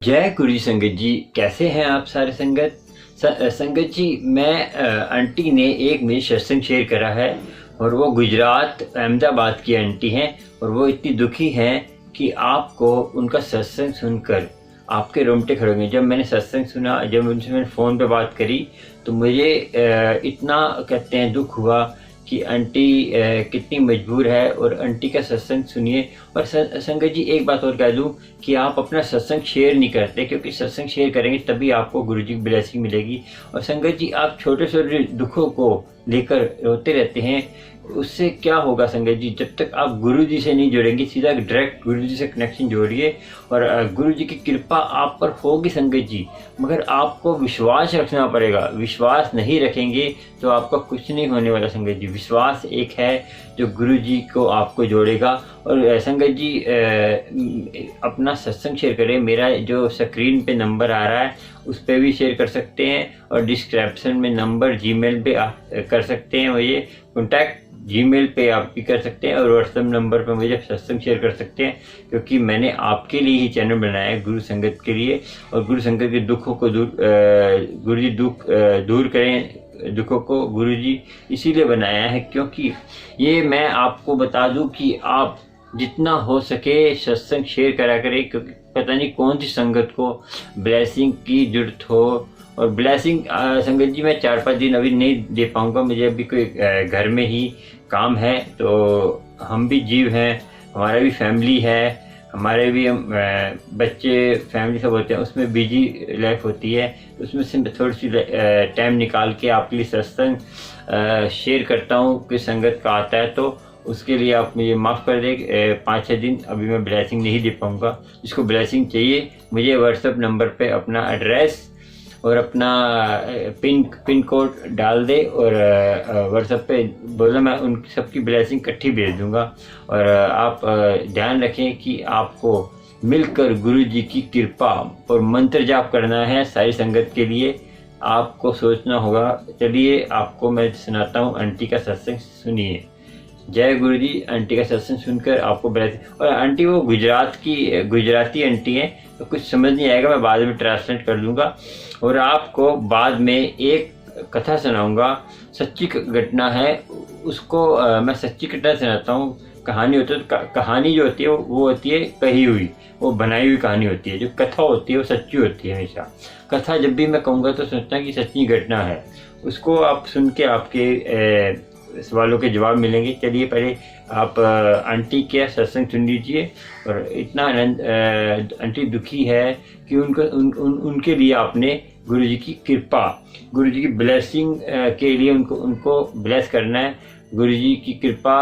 जय गुरु जी संगत जी, कैसे हैं आप सारे संगत। संगत जी, मैं आंटी ने एक मेरी सत्संग शेयर करा है और वो गुजरात अहमदाबाद की आंटी हैं और वो इतनी दुखी हैं कि आपको उनका सत्संग सुनकर आपके रोंगटे खड़े हो गए। जब मैंने सत्संग सुना, जब उनसे मैंने फ़ोन पे बात करी तो मुझे इतना कहते हैं दुख हुआ कि आंटी कितनी मजबूर है। और आंटी का सत्संग सुनिए। और संगत जी, एक बात और कह दूं कि आप अपना सत्संग शेयर नहीं करते, क्योंकि सत्संग शेयर करेंगे तभी आपको गुरु जी की ब्लेसिंग मिलेगी। और संगत जी, आप छोटे छोटे दुखों को लेकर रोते रहते हैं, उससे क्या होगा संगत जी। जब तक आप गुरु जी से नहीं जुड़ेंगे, सीधा डायरेक्ट गुरु जी से कनेक्शन जोड़िए और गुरु जी की कृपा आप पर होगी संगत जी। मगर आपको विश्वास रखना पड़ेगा। विश्वास नहीं रखेंगे तो आपका कुछ नहीं होने वाला संगत जी। विश्वास एक है जो गुरु जी को आपको जोड़ेगा। और संगत जी, अपना सत्संग शेयर करें। मेरा जो स्क्रीन पे नंबर आ रहा है उस पर भी शेयर कर सकते हैं और डिस्क्रिप्शन में नंबर जीमेल पे आप कर सकते हैं। मुझे कॉन्टैक्ट जीमेल पे आप भी कर सकते हैं और व्हाट्सएप नंबर पर मुझे सत्संग शेयर कर सकते हैं, क्योंकि मैंने आपके लिए ही चैनल बनाया है, गुरु संगत के लिए। और गुरु संगत के दुखों को गुरु जी दूर करें दुखों को। गुरु जी इसीलिए बनाया है क्योंकि ये मैं आपको बता दूं कि आप जितना हो सके सत्संग शेयर करा करें, क्योंकि पता नहीं कौन सी संगत को ब्लेसिंग की जरूरत हो। और ब्लेसिंग संगत जी, मैं 4-5 दिन अभी नहीं दे पाऊंगा, मुझे अभी कोई घर में ही काम है। तो हम भी जीव हैं, हमारा भी फैमिली है, हमारे भी बच्चे फैमिली सब होते हैं, उसमें बिजी लाइफ होती है। उसमें से थोड़ी सी टाइम निकाल के आपके लिए सत्संग शेयर करता हूँ कि संगत का आता है, तो उसके लिए आप मुझे माफ़ कर दें। 5-6 दिन अभी मैं ब्लेसिंग नहीं दे पाऊँगा। जिसको ब्लेसिंग चाहिए मुझे व्हाट्सएप नंबर पे अपना एड्रेस और अपना पिन कोड डाल दे और व्हाट्सएप पे बोला, मैं उन सबकी ब्लेसिंग इकट्ठी भेज दूंगा। और आप ध्यान रखें कि आपको मिलकर गुरु जी की कृपा और मंत्र जाप करना है सारी संगत के लिए। आपको सोचना होगा। चलिए आपको मैं सुनाता हूँ आंटी का सत्संग, सुनिए। जय गुरु जी। आंटी का सत्संग सुनकर आपको ब्लेसिंग। और आंटी वो गुजराती आंटी हैं, तो कुछ समझ नहीं आएगा, मैं बाद में ट्रांसलेट कर दूंगा। और आपको बाद में एक कथा सुनाऊंगा, सच्ची घटना है। उसको मैं सच्ची घटना सुनाता हूँ। कहानी होती है तो कहानी जो होती है वो होती है कही हुई, वो बनाई हुई कहानी होती है। जो कथा होती है वो सच्ची होती है हमेशा। कथा जब भी मैं कहूँगा तो सोचना कि सच्ची घटना है। उसको आप सुन के आपके सवालों के जवाब मिलेंगे। चलिए पहले आप आंटी के सत्संग सुन लीजिए। और इतना आंटी दुखी है कि उनके लिए आपने गुरु जी की कृपा, गुरु जी की ब्लेसिंग के लिए उनको ब्लेस करना है। गुरु जी की कृपा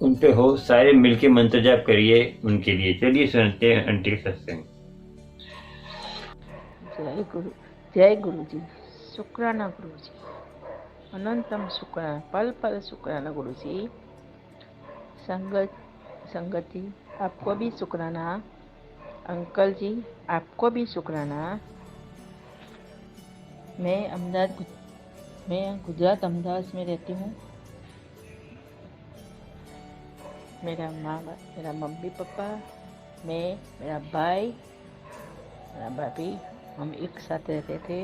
उन पे हो, सारे मिलके मंत्र जाप करिए उनके लिए। चलिए सुनते हैं आंटी का सत्संग। जय गुरु जी। शुक्राना गुरु जी, अनंतम शुक्राना, पल पल शुक्राना गुरु जी। संगत जी, आपको भी शुक्राना। अंकल जी, आपको भी शुक्राना। मैं गुजरात अहमदाबाद में रहती हूँ। मेरा मम्मी पापा, मैं, मेरा भाई, मेरा भाभी, हम एक साथ रहते थे।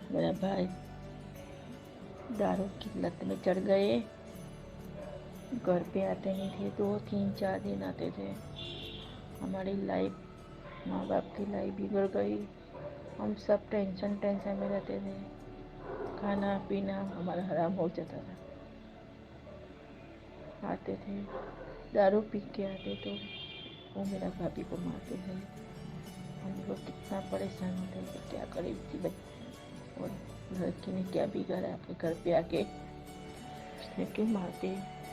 मेरा भाई दारू की लत में चढ़ गए, घर पे आते नहीं थे, 2-3-4 दिन आते थे। हमारी लाइफ, माँ बाप की लाइफ बिगड़ गई। हम सब टेंशन में रहते थे। खाना पीना हमारा हराम हो जाता था। आते थे, दारू पी के आते तो वो मेरा भाभी को मारते थे। हम लोग कितना परेशान होते थे, क्या करें इसी बच्चे और लड़की ने क्या बिगाड़ा आपके घर पे आके, उसने क्यों मारते।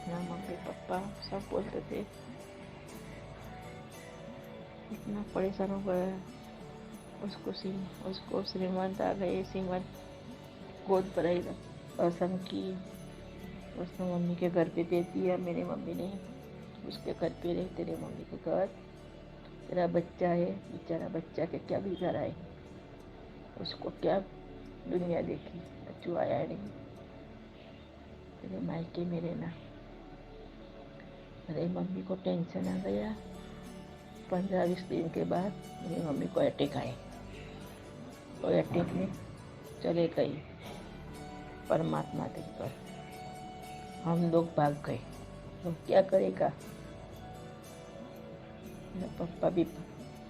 ना मम्मी पापा सब बोलते थे। इतना परेशान हो गया। उसको श्रीमंत आ गए, श्रीमंत गोद भराई पसंद की, उसने मम्मी के घर पे दे दिया। मेरी मम्मी ने उसके घर पे रहे, तेरे मम्मी के घर, तेरा बच्चा है, बेचारा बच्चा के क्या बिगाड़ा है, उसको क्या दुनिया देखी, बच्चू आया नहीं, तेरे मायके में रहना। अरे मम्मी को टेंशन आ गया, 15-20 दिन के बाद मेरी मम्मी को अटैक आए और अटैक में चले गए परमात्मा देकर। हम लोग भाग गए, तो क्या करेगा मेरा पापा भी,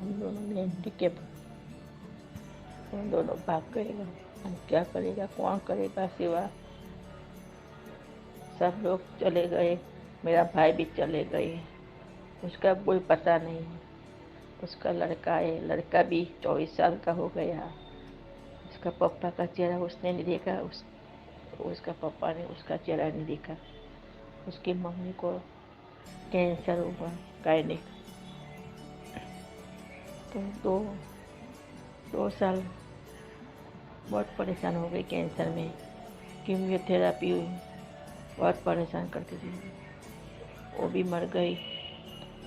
हम दोनों में हैंडीकेप, हम दोनों भाग गएगा। हम क्या करेगा, कौन करेगा सेवा। सब लोग चले गए, मेरा भाई भी चले गए, उसका कोई पता नहीं। उसका लड़का है, लड़का भी 24 साल का हो गया। उसका पापा का चेहरा उसने नहीं देखा, उसका पापा ने उसका चेहरा नहीं देखा। उसकी मम्मी को कैंसर हुआ, गायने। तो दो साल बहुत परेशान हो गई कैंसर में। कीमोथेरेपी हुई, बहुत परेशान करती थी, वो भी मर गई।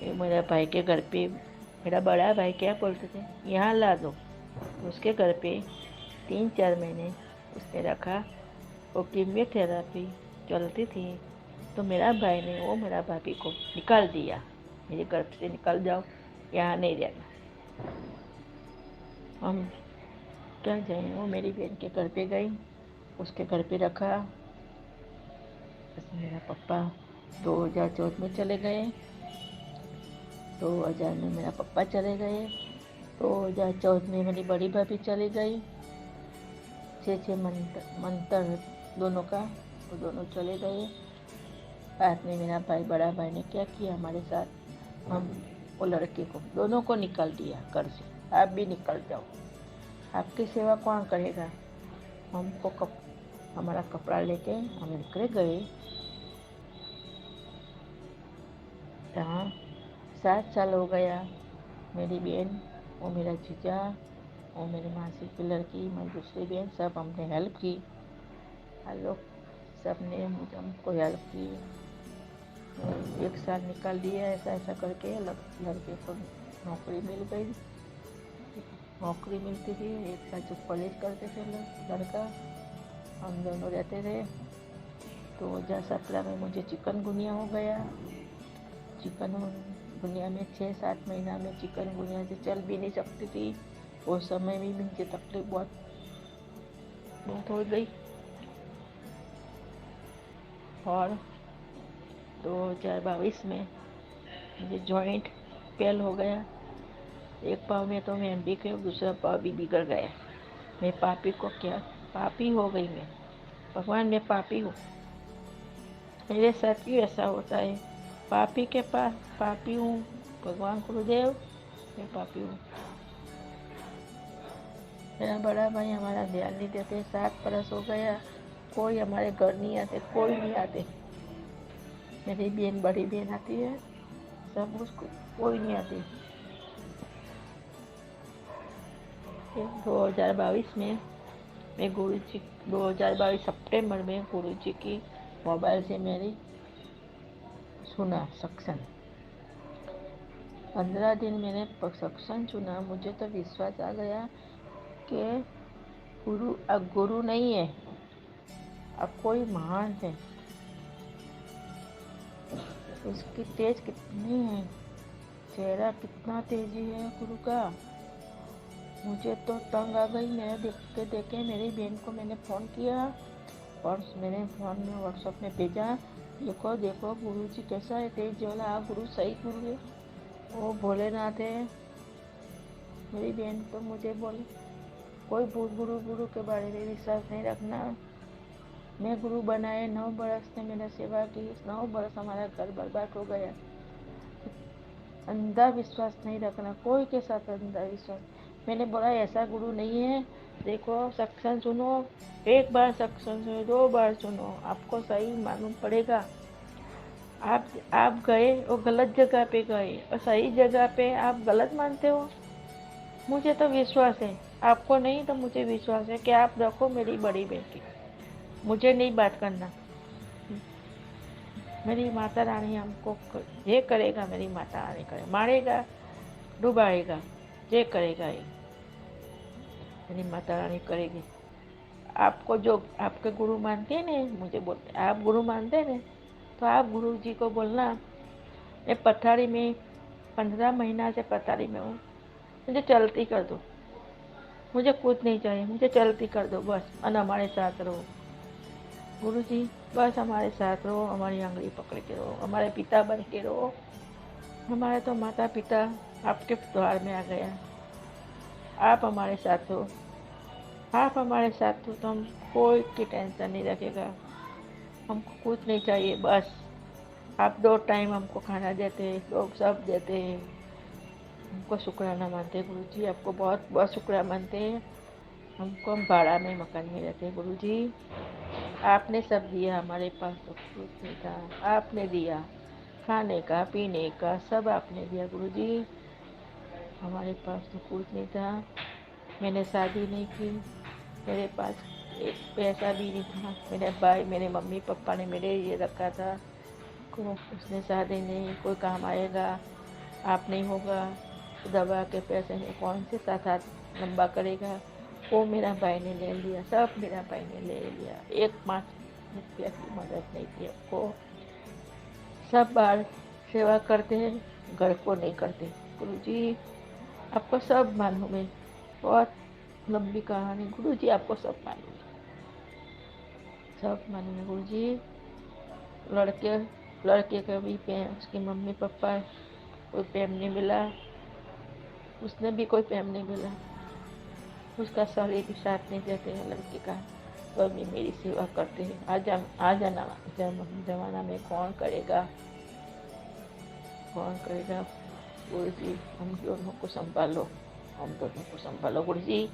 ये मेरे भाई के घर पे, मेरा बड़ा भाई क्या बोलते थे, यहाँ ला दो। उसके घर पे 3-4 महीने उसने रखा। वो कीमोथेरेपी चलती थी, तो मेरा भाई ने वो मेरा भाभी को निकाल दिया, मेरे घर से निकल जाओ, यहाँ नहीं रहना। हम क्या जाएं। वो मेरी बहन के घर पे गई, उसके घर पे रखा। मेरा पापा 2014 में चले गए, 2000 में मेरा पापा चले गए, 2014 में मेरी बड़ी भाभी चली गई। 6 मंत्र दोनों का, वो दोनों चले गए। बाद में मेरा भाई, बड़ा भाई ने क्या किया हमारे साथ, हम वो लड़के को दोनों को निकाल दिया घर से। आप भी निकल जाओ, आपकी सेवा कौन करेगा। हमको हमारा कपड़ा लेके हम निकले गए। यहाँ 7 साल हो गया। मेरी बहन, वो मेरा जीजा, वो मेरी मासी की लड़की, मेरी दूसरी बहन, सब हमने हेल्प की। हम लोग सब ने हमको हेल्प की। 1 साल निकाल दिया ऐसा ऐसा करके। लड़के को नौकरी मिल गई, नौकरी मिलती थी। एक साथ जो कॉलेज करते थे लड़का, हम दोनों रहते थे। 2017 में मुझे चिकनगुनिया हो गया। चिकनगुनिया में 6-7 महीना में चिकनगुनिया से चल भी नहीं सकती थी। उस समय भी मुझे तकलीफ बहुत हो गई। और 2022 में मुझे जॉइंट फेल हो गया। एक पाँव में तो मैं भी गई, दूसरा पाँव भी बिगड़ गया। मैं पापी को क्या, पापी हो गई मैं। भगवान, मैं पापी हूँ, मेरे साथ क्यों ऐसा होता है। पापी के पास पापी हूँ। भगवान गुरुदेव, मैं पापी हूँ। मेरा बड़ा भाई हमारा ध्यान नहीं देते। 7 बरस हो गया, कोई हमारे घर नहीं आते, कोई नहीं आते। मेरी बहन, बड़ी बहन आती है, सब उसको, कोई नहीं आती। 2022 में मैं 2022 सितंबर में गुरुजी की मोबाइल से मेरी सुना सत्संग। 15 दिन मैंने सत्संग सुना। मुझे तो विश्वास आ गया कि गुरु अब गुरु नहीं है, अब कोई महान है। उसकी तेज कितनी है, चेहरा कितना तेजी है गुरु का। मुझे तो तंग आ गई। मैं देखते देखे मेरी बहन को मैंने फ़ोन किया और मेरे फ़ोन में व्हाट्सएप में भेजा, देखो देखो गुरुजी कैसा है, तेज वाला। आप गुरु सही गुरु है, वो भोलेनाथ है। मेरी बहन तो मुझे बोली, कोई गुरु के बारे में विश्वास नहीं रखना। मैं गुरु बनाए 9 बरस ने मैंने सेवा की, 9 बरस हमारा घर बर्बाद हो गया। अंधा विश्वास नहीं रखना, कोई के साथ अंधा विश्वास। मैंने बोला ऐसा गुरु नहीं है, देखो सत्संग सुनो, एक बार सत्संग सुनो, 2 बार सुनो, आपको सही मालूम पड़ेगा। आप गए वो गलत जगह पे गए और सही जगह पे आप गलत मानते हो। मुझे तो विश्वास है, आपको नहीं तो मुझे विश्वास है कि आप रखो मेरी बड़ी बेटी, मुझे नहीं बात करना। मेरी माता रानी हमको ये करेगा, मेरी माता रानी करे, मारेगा, डुबाएगा, ये करेगा, ये मेरी माता रानी करेगी। आपको जो आपके गुरु मानते हैं ना, मुझे बोलते आप गुरु मानते हैं ना, तो आप गुरु जी को बोलना, मैं पथारी में 15 महीना से पथारी में हूँ, मुझे चलती कर दो, मुझे कुछ नहीं चाहिए, मुझे चलती कर दो बस, और हमारे साथ रहो गुरुजी, बस हमारे साथ रहो, हमारी आंगली पकड़ के रहो, हमारे पिता बन के रहो। हमारे तो माता पिता आपके द्वार में आ गया, आप हमारे साथ हो, आप हमारे साथ हो तो हम कोई की टेंशन नहीं रखेगा, हमको कुछ नहीं चाहिए, बस आप 2 टाइम हमको खाना देते, लोग सब देते हैं, हमको शुक्राना मानते हैं गुरुजी, आपको बहुत बहुत शुक्राना मानते हैं। हमको हम भाड़ा में मकान में रहते हैं गुरुजी, आपने सब दिया, हमारे पास तो कुछ नहीं था, आपने दिया, खाने का पीने का सब आपने दिया गुरुजी, हमारे पास तो कुछ नहीं था। मैंने शादी नहीं की, मेरे पास एक पैसा भी नहीं था, मेरे भाई मेरे मम्मी पापा ने मेरे लिए रखा था, को उसने शादी नहीं, कोई काम आएगा आप नहीं होगा, दवा के पैसे में कौन से साथ हाथ लंबा करेगा, वो मेरा भाई ने ले लिया, सब मेरा भाई ने ले लिया, 1 रुपया की मदद नहीं की आपको। सब बार सेवा करते हैं, घर को नहीं करते गुरुजी, आपको सब मालूम है, बहुत लंबी कहानी गुरुजी, आपको सब मालूम है, सब मालूम है गुरुजी। लड़के का भी प्रेम, उसकी मम्मी पापा कोई प्रेम नहीं मिला, उसने भी कोई प्रेम नहीं मिला, उसका साले भी साथ नहीं देते हैं लड़के का, तो भी मेरी सेवा करते हैं। आज जमाना में कौन करेगा गुरुजी, हम दोनों को संभालो, हम दोनों को संभालो गुरुजी,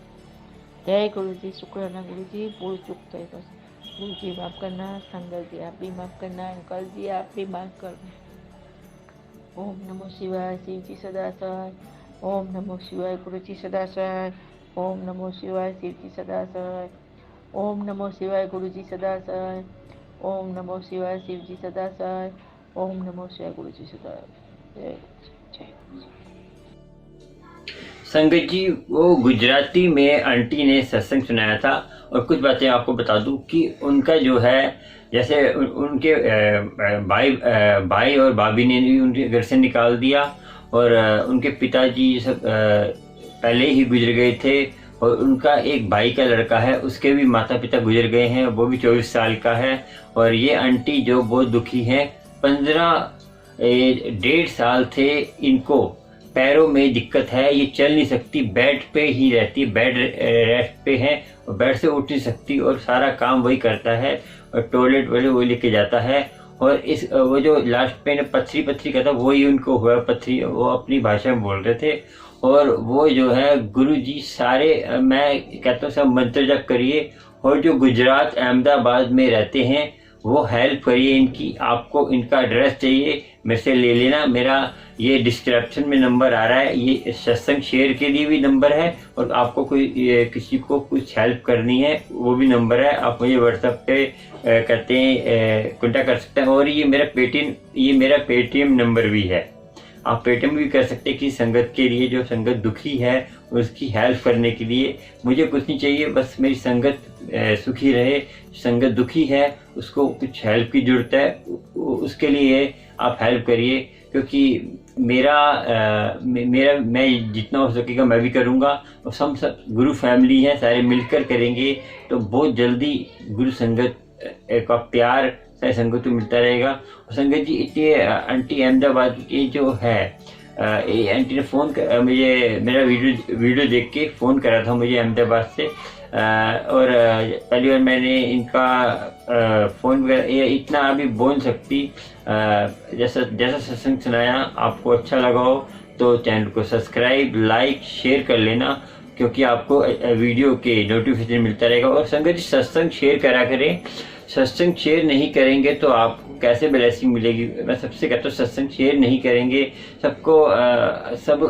जय गुरुजी, शुक्राना गुरुजी, भूल चूक तो बस गुरुजी माफ़ करना, संगत जी आप भी माफ़ करना, अंकल जी आप भी माफ़ करना। ओम नमो शिवाय, शिव जी सदा सहाय, ओम नमो शिवाय, गुरुजी सदा सहाय, ओम नमो शिवाय, शिव जी सदा सहाय, ओम नमो शिवाय, गुरुजी सदा सहाय, ओम नमो शिवाय, शिव जी सदा सहाय, ओम नमो शिवाय, गुरुजी सदा जय। संगत जी, वो गुजराती में आंटी ने सत्संग सुनाया था, और कुछ बातें आपको बता दूं कि उनका जो है, जैसे उनके भाई और भाभी ने भी उनके घर से निकाल दिया, और उनके पिताजी सब पहले ही गुजर गए थे, और उनका एक भाई का लड़का है, उसके भी माता पिता गुजर गए हैं, वो भी 24 साल का है। और ये आंटी जो बहुत दुखी हैं, 1.5 साल थे इनको पैरों में दिक्कत है, ये चल नहीं सकती, बेड पे ही रहती, बेड रेस्ट पे है, और बेड से उठ नहीं सकती, और सारा काम वही करता है, और टॉयलेट वाले वही लेके जाता है। और इस वो जो लास्ट पे पत्थरी कहता, वही उनको हुआ पत्थरी, वो अपनी भाषा में बोल रहे थे। और वो जो है गुरुजी सारे, मैं कहता हूँ सब मंत्र जप करिए, और जो गुजरात अहमदाबाद में रहते हैं वो हेल्प करिए इनकी, आपको इनका एड्रेस चाहिए मेरे से ले लेना, मेरा ये डिस्क्रिप्शन में नंबर आ रहा है, ये सत्संग शेयर के लिए भी नंबर है, और आपको किसी को कुछ हेल्प करनी है वो भी नंबर है, आप मुझे व्हाट्सएप पे कहते हैं कॉन्टैक्ट कर सकते हैं। और ये मेरा पेटीएम नंबर भी है, आप पेटीएम भी कर सकते हैं कि संगत के लिए, जो संगत दुखी है उसकी हेल्प करने के लिए। मुझे कुछ नहीं चाहिए, बस मेरी संगत सुखी रहे, संगत दुखी है उसको कुछ हेल्प की जरूरत है, उसके लिए आप हेल्प करिए, क्योंकि मैं जितना हो सकेगा मैं भी करूँगा, और सब गुरु फैमिली है, सारे मिलकर करेंगे तो बहुत जल्दी गुरु संगत का प्यार सारी संगत को मिलता रहेगा। और संगत जी, इतनी आंटी अहमदाबाद की जो है, आंटी ने फ़ोन कर मुझे, मेरा वीडियो देख के फ़ोन करा था मुझे अहमदाबाद से, और पहली बार मैंने इनका फ़ोन वगैरह, ये इतना अभी बोल सकती, जैसा सत्संग सुनाया आपको अच्छा लगा हो तो चैनल को सब्सक्राइब, लाइक, शेयर कर लेना, क्योंकि आपको वीडियो के नोटिफिकेशन मिलता रहेगा। और संगत जी, सत्संग शेयर करा करें, सत्संग शेयर नहीं करेंगे तो आपको कैसे ब्लेसिंग मिलेगी। मैं सबसे कहता हूँ सत्संग शेयर नहीं करेंगे, सबको सब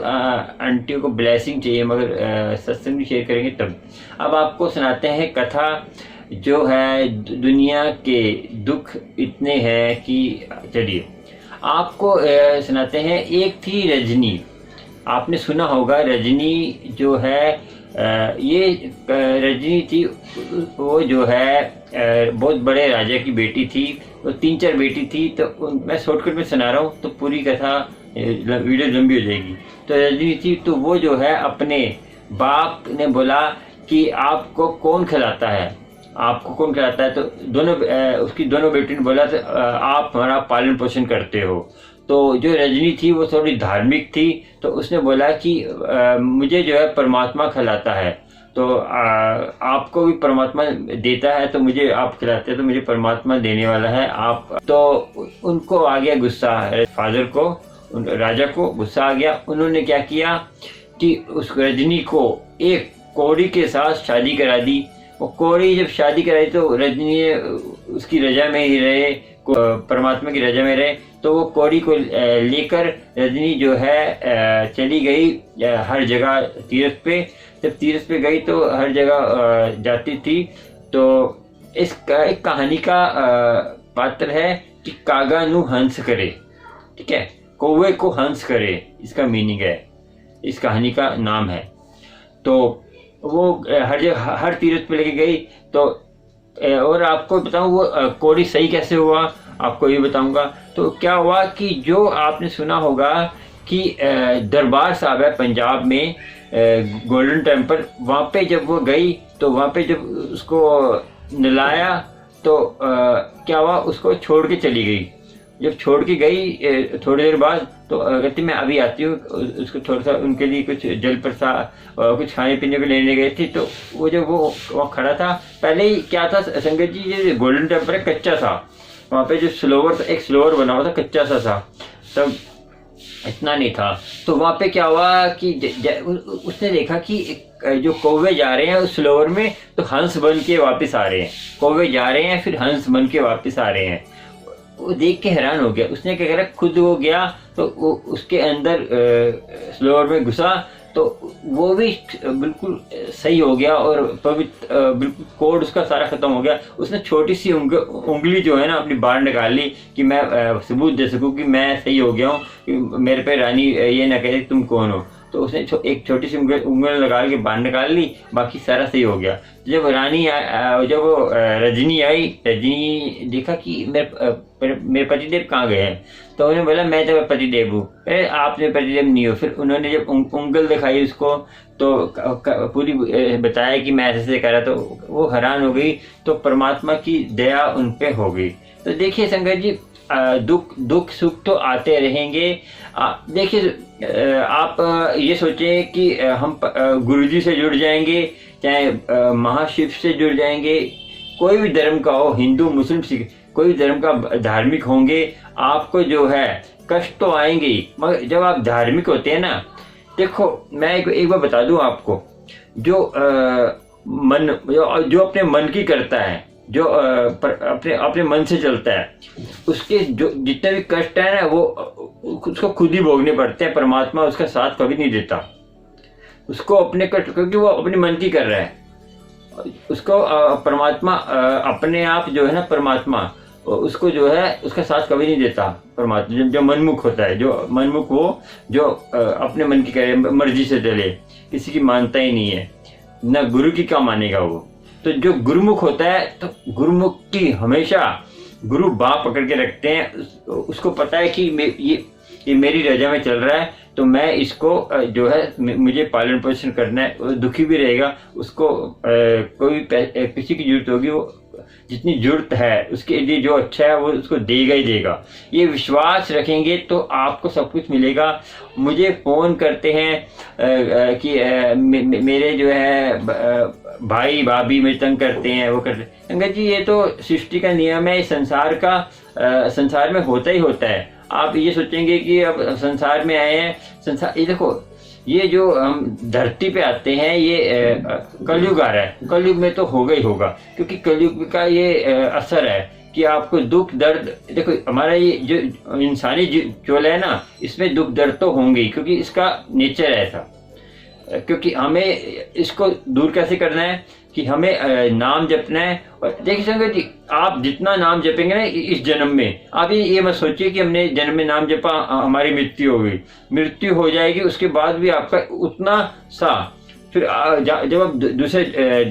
आंटियों को ब्लेसिंग चाहिए, मगर सत्संग भी शेयर करेंगे तब। अब आपको सुनाते हैं कथा, जो है दुनिया के दुख इतने हैं कि, चलिए आपको सुनाते हैं। एक थी रजनी, आपने सुना होगा रजनी जो है, ये रजनी थी, वो जो है बहुत बड़े राजा की बेटी थी, वो 3-4 बेटी थी, तो मैं शॉर्टकट में सुना रहा हूँ, तो पूरी कथा वीडियो लंबी हो जाएगी। तो रजनी थी, तो वो जो है अपने बाप ने बोला कि आपको कौन खिलाता है, आपको कौन खिलाता है? तो दोनों उसकी दोनों बेटी ने बोला तो आप हमारा पालन पोषण करते हो। तो जो रजनी थी वो थोड़ी धार्मिक थी, तो उसने बोला कि मुझे जो है परमात्मा खिलाता है, तो आपको भी परमात्मा देता है, तो मुझे आप खिलाते हैं तो मुझे परमात्मा देने वाला है आप। तो उनको आ गया गुस्सा, फादर को, राजा को गुस्सा आ गया। उन्होंने क्या किया कि उस रजनी को एक कौड़ी के साथ शादी करा दी। वो कौड़ी जब शादी कराई तो रजनी उसकी रजा में ही रहे, परमात्मा की रजा में रहे। तो वो कौड़ी को लेकर रजनी जो है चली गई हर जगह तीर्थ पे। जब तीर्थ पे गई तो हर जगह जाती थी। तो एक कहानी का पात्र है कि कागा नु हंस करे, ठीक है, कौवे को हंस करे, इसका मीनिंग है, इस कहानी का नाम है। तो वो हर जगह हर तीर्थ पे लेके गई। तो और आपको बताऊं वो कौड़ी सही कैसे हुआ, आपको ये बताऊंगा। तो क्या हुआ कि जो आपने सुना होगा कि दरबार साहब है पंजाब में, गोल्डन टेम्पल, वहाँ पे जब वो गई तो वहाँ पे जब उसको नलाया तो क्या हुआ, उसको छोड़ के चली गई। जब छोड़ के गई थोड़ी देर बाद तो कहती मैं अभी आती हूँ, उसको थोड़ा सा उनके लिए कुछ जल प्रसाद कुछ खाने पीने को लेने गए थे। तो वो जब वो वहाँ खड़ा था, पहले ही क्या था संगत जी, ये गोल्डन टेम्पल कच्चा था, वहाँ पे जो स्लोवर था, एक स्लोवर बना हुआ था, कच्चा सा था, तब इतना नहीं था। तो वहाँ पे क्या हुआ कि उसने देखा कि जो कौवे जा रहे हैं उस स्लोवर में, तो हंस बन के वापस आ रहे हैं, कौवे जा रहे हैं फिर हंस बन के वापस आ रहे हैं। वो देख के हैरान हो गया। उसने क्या करा, खुद वो गया तो वो उसके अंदर स्लोवर में घुसा, तो वो भी बिल्कुल सही हो गया और पवित्र बिल्कुल कोड उसका सारा खत्म हो गया। उसने छोटी सी उंगली जो है ना अपनी बाहर निकाल ली कि मैं सबूत दे सकूं कि मैं सही हो गया हूँ, कि मेरे पे रानी ये ना कहे तुम कौन हो। तो उसने एक छोटी सी उंगली लगा के बाहर निकाल ली, बाकी सारा सही हो गया। जब रानी जब वो रजनी आई, रजनी देखा कि मेरे पतिदेव कहाँ गए हैं, तो उन्होंने बोला मैं तो पतिदेव हूँ। अरे आप मेरे पतिदेव नहीं हो। फिर उन्होंने जब उंगल दिखाई उसको तो पूरी बताया कि मैं ऐसे करा, तो वो हैरान हो गई। तो परमात्मा की दया उन पे हो गई। तो देखिए संगत जी, दुख सुख तो आते रहेंगे। देखिए आप ये सोचें कि हम गुरुजी से जुड़ जाएंगे, चाहे महाशिव से जुड़ जाएंगे, कोई भी धर्म का हो, हिंदू मुस्लिम सिख, कोई भी धर्म का धार्मिक होंगे, आपको जो है कष्ट तो आएंगे ही। मगर जब आप धार्मिक होते हैं ना, देखो मैं एक बार बता दूं आपको, जो जो अपने मन की करता है, जो अपने मन से चलता है, उसके जो जितने भी कष्ट है ना वो उसको खुद ही भोगने पड़ते हैं। परमात्मा उसका साथ कभी नहीं देता उसको अपने कष्ट, क्योंकि वो अपने मन की कर रहा है। उसको परमात्मा अपने आप जो है ना, परमात्मा उसको जो है उसका साथ कभी नहीं देता। परमात्मा जो मनमुख होता है, जो मनमुख वो जो अपने मन की करे, मर्जी से चले, किसी की मानता ही नहीं है, ना गुरु की क्या मानेगा वो। तो जो गुरुमुख होता है, तो गुरुमुख की हमेशा गुरु बाप पकड़ के रखते हैं। उसको पता है कि ये मेरी रजा में चल रहा है, तो मैं इसको जो है मुझे पालन पोषण करना है। दुखी भी रहेगा, उसको कोई किसी की जरूरत होगी, वो जितनी जरूरत है उसके लिए जो अच्छा है वो उसको देगा ही देगा। ये विश्वास रखेंगे तो आपको सब कुछ मिलेगा। मुझे फ़ोन करते हैं कि मेरे जो है भाई भाभी मुझे तंग करते हैं, वो करते हैं। अंकल जी, ये तो सृष्टि का नियम है, संसार का संसार में होता ही होता है। आप ये सोचेंगे कि अब संसार में आए हैं, संसार ये देखो, ये जो हम धरती पे आते हैं, ये कलयुग आ रहा है, कलयुग में तो होगा ही होगा, क्योंकि कलयुग का ये असर है कि आपको दुख दर्द, देखो हमारा ये जो इंसानी चोला है ना, इसमें दुख दर्द तो होंगे ही, क्योंकि इसका नेचर है ऐसा। क्योंकि हमें इसको दूर कैसे करना है कि हमें नाम जपना है। और देखिए संगत जी, आप जितना नाम जपेंगे ना इस जन्म में, आप ये मत सोचिए कि हमने जन्म में नाम जपा हमारी मृत्यु हो गई। मृत्यु हो जाएगी, उसके बाद भी आपका उतना सा, फिर जब आप दूसरे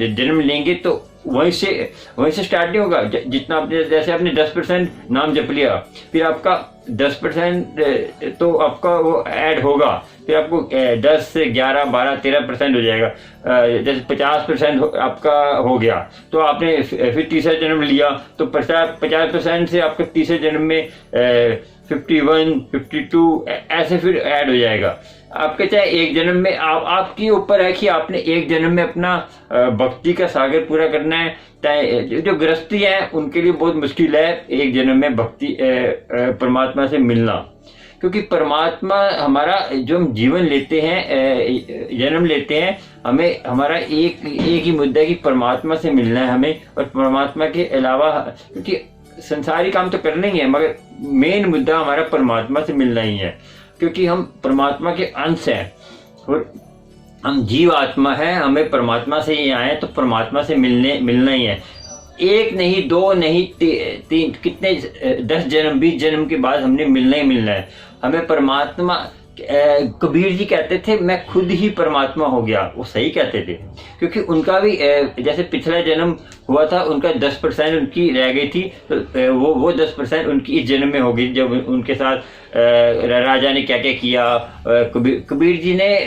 जन्म लेंगे तो वहीं से स्टार्ट नहीं होगा। जितना आपने, जैसे आपने 10% नाम जप लिया, फिर आपका 10% तो आपका वो ऐड होगा, फिर आपको 10 से 11, 12, 13% हो जाएगा। जैसे 50% आपका हो गया तो आपने फिर तीसरा जन्म लिया तो 50% से आपका तीसरे जन्म में 51, 52 ऐसे फिर ऐड हो जाएगा। आपके चाहे एक जन्म में आपके ऊपर है कि आपने एक जन्म में अपना भक्ति का सागर पूरा करना है। चाहे जो गृहस्थी है उनके लिए बहुत मुश्किल है एक जन्म में भक्ति परमात्मा से मिलना, क्योंकि परमात्मा हमारा जो हम जीवन लेते हैं, जन्म लेते हैं, हमें हमारा एक ही मुद्दा है कि परमात्मा से मिलना है हमें। और परमात्मा के अलावा, क्योंकि संसारी काम तो करना ही है, मगर मेन मुद्दा हमारा परमात्मा से मिलना ही है, क्योंकि हम परमात्मा के अंश हैं और हम जीव आत्मा है। हमें परमात्मा से ही आए तो परमात्मा से मिलना ही है। एक नहीं, दो नहीं, तीन, कितने 10 जन्म 20 जन्म के बाद हमने मिलना ही मिलना है। हमें परमात्मा, कबीर जी कहते थे मैं खुद ही परमात्मा हो गया, वो सही कहते थे, क्योंकि उनका भी जैसे पिछला जन्म हुआ था, उनका 10% उनकी रह गई थी, तो वो 10% उनकी इस जन्म में होगी जब उनके साथ राजा ने क्या क्या किया। कबीर जी ने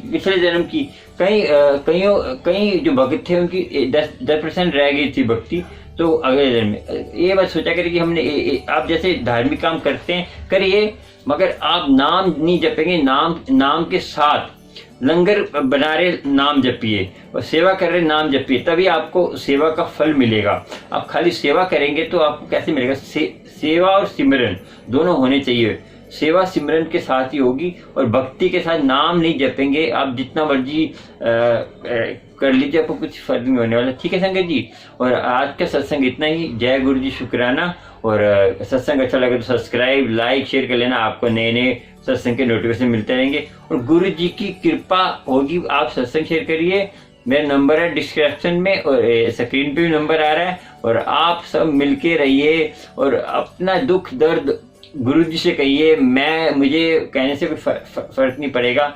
पिछले जन्म की कई जो भक्त थे उनकी 10% रह गई थी भक्ति, तो अगले जन्म में ये बात सोचा करिए कि हमने आप जैसे धार्मिक काम करते हैं करिए, मगर आप नाम नहीं जपेंगे, नाम के साथ लंगर बना रहे नाम जपिए और सेवा कर रहे नाम जपिए, तभी आपको सेवा का फल मिलेगा। आप खाली सेवा करेंगे तो आपको कैसे मिलेगा? सेवा और सिमरन दोनों होने चाहिए। सेवा सिमरन के साथ ही होगी और भक्ति के साथ नाम नहीं जपेंगे, आप जितना मर्जी कर लीजिए, आपको कुछ फर्क नहीं होने वाला। ठीक है संगत जी, और आज का सत्संग इतना ही। जय गुरु जी, शुक्राना। और सत्संग अच्छा लगे तो सब्सक्राइब, लाइक, शेयर कर लेना, आपको नए नए सत्संग के नोटिफिकेशन मिलते रहेंगे। और गुरु जी की कृपा होगी, आप सत्संग शेयर करिए। मेरा नंबर है डिस्क्रिप्शन में और स्क्रीन पे भी नंबर आ रहा है, और आप सब मिलके रहिए और अपना दुख दर्द गुरु जी से कहिए। मुझे कहने से कोई फर्क नहीं पड़ेगा।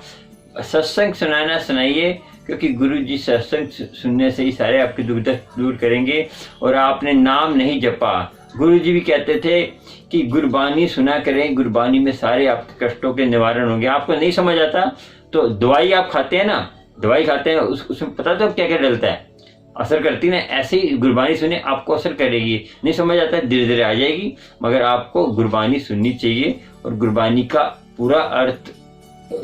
सत्संग सुनाना सुनाइए, क्योंकि गुरु जी सत्संग सुनने से ही सारे आपके दुख दर्द दूर करेंगे। और आपने नाम नहीं जपा, गुरु जी भी कहते थे कि गुरबानी सुना करें, गुरबानी में सारे आपके कष्टों के निवारण होंगे। आपको नहीं समझ आता तो दवाई आप खाते हैं ना, दवाई खाते हैं उसमें पता तो क्या क्या डलता है, असर करती ना, ऐसे ही गुरबानी सुने आपको असर करेगी। नहीं समझ आता धीरे धीरे आ जाएगी, मगर आपको गुरबानी सुननी चाहिए। और गुरबानी का पूरा अर्थ,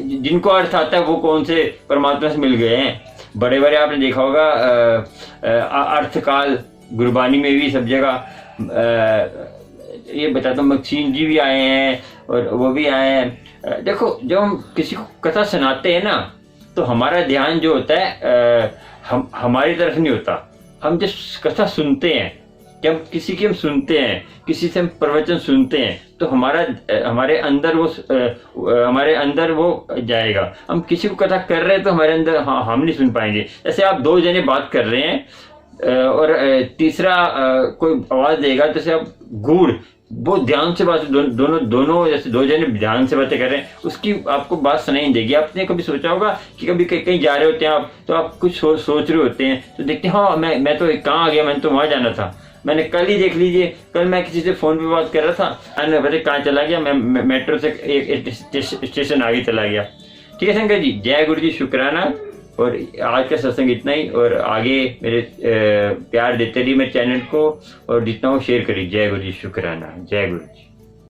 जिनको अर्थ आता है वो कौन से परमात्मा से मिल गए हैं। बड़े बड़े आपने देखा होगा अर्थकाल, गुरबानी में भी सब जगह ये बताता हूँ। मक्सीन जी भी आए हैं और वो भी आए हैं। देखो, जब हम किसी को कथा सुनाते हैं ना, तो हमारा ध्यान जो होता है हमारी तरफ नहीं होता। हम जब कथा सुनते हैं, जब किसी की हम सुनते हैं, किसी से हम प्रवचन सुनते हैं, तो हमारे अंदर वो जाएगा। हम किसी को कथा कर रहे हैं तो हमारे अंदर हम नहीं सुन पाएंगे। जैसे आप 2 जने बात कर रहे हैं और तीसरा कोई आवाज देगा, जैसे आप गुड़ बहुत ध्यान से बात, दोनों जैसे 2 जने ध्यान से बातें कर रहे हैं, उसकी आपको बात सुनाई नहीं देगी। आपने कभी सोचा होगा कि कभी कहीं जा रहे होते हैं आप, तो आप कुछ सोच रहे होते हैं, तो देखते हैं हाँ मैं तो कहाँ आ गया, मैंने तो वहां जाना था। मैंने कल ही देख लीजिए, कल मैं किसी से फोन पे बात कर रहा था, मैंने पता कहाँ चला गया, मैं मेट्रो से एक स्टेशन आगे चला गया। ठीक है शंकर जी, जय गुरु जी, शुक्राना। और आज का सत्संग इतना ही, और आगे मेरे प्यार देते रहिए मेरे चैनल को, और जितना हो शेयर करिए। जय गुरु जी, शुक्राना। जय गुरु जी।